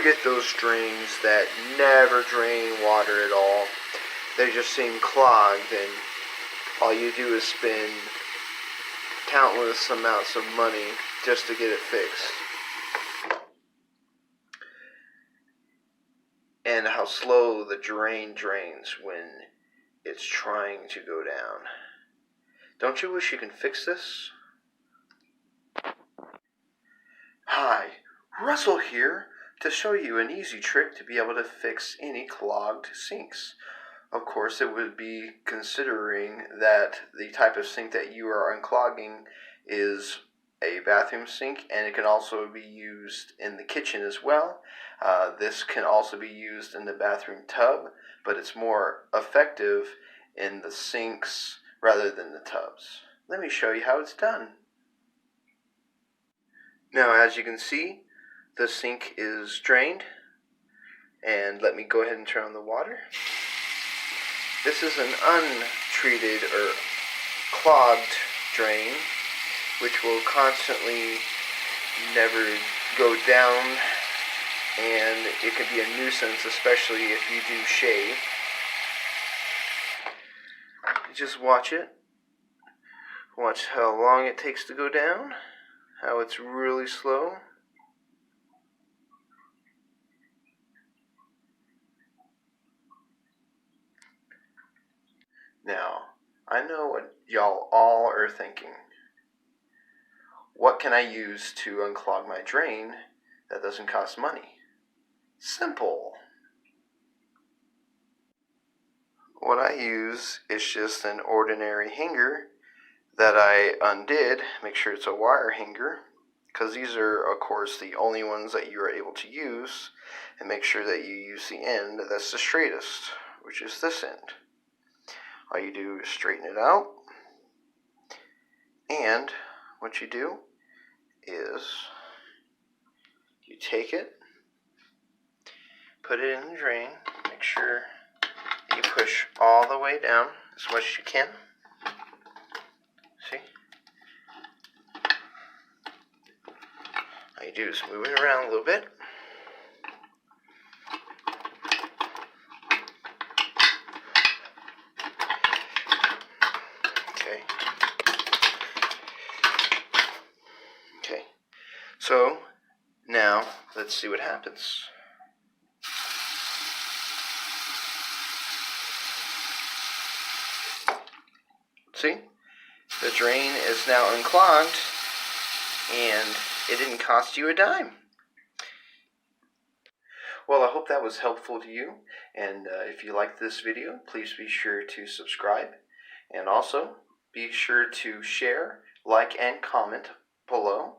get those drains that never drain water at all? They just seem clogged, and all you do is spend countless amounts of money just to get it fixed. And how slow the drain drains when it's trying to go down. Don't you wish you can fix this? Hi, Russell here to show you an easy trick to be able to fix any clogged sinks. Of course, it would be considering that the type of sink that you are unclogging is a bathroom sink, and it can also be used in the kitchen as well. This can also be used in the bathroom tub, but it's more effective in the sinks rather than the tubs. Let me show you how it's done. Now, as you can see, the sink is drained, and let me go ahead and turn on the water. This is an untreated or clogged drain, which will constantly never go down, and it can be a nuisance, especially if you do shave. Just watch it. Watch how long it takes to go down, how it's really slow. Now, I know what y'all all are thinking. What can I use to unclog my drain that doesn't cost money? Simple. What I use is just an ordinary hanger that I undid. Make sure it's a wire hanger, because these are, of course, the only ones that you are able to use. And make sure that you use the end that's the straightest, which is this end. All you do is straighten it out, and what you do is you take it, put it in the drain, make sure you push all the way down as much as you can. See? All you do is move it around a little bit. Okay, so now let's see what happens. See? The drain is now unclogged, and it didn't cost you a dime. Well, I hope that was helpful to you, and if you liked this video, please be sure to subscribe, and also be sure to share, like, and comment below.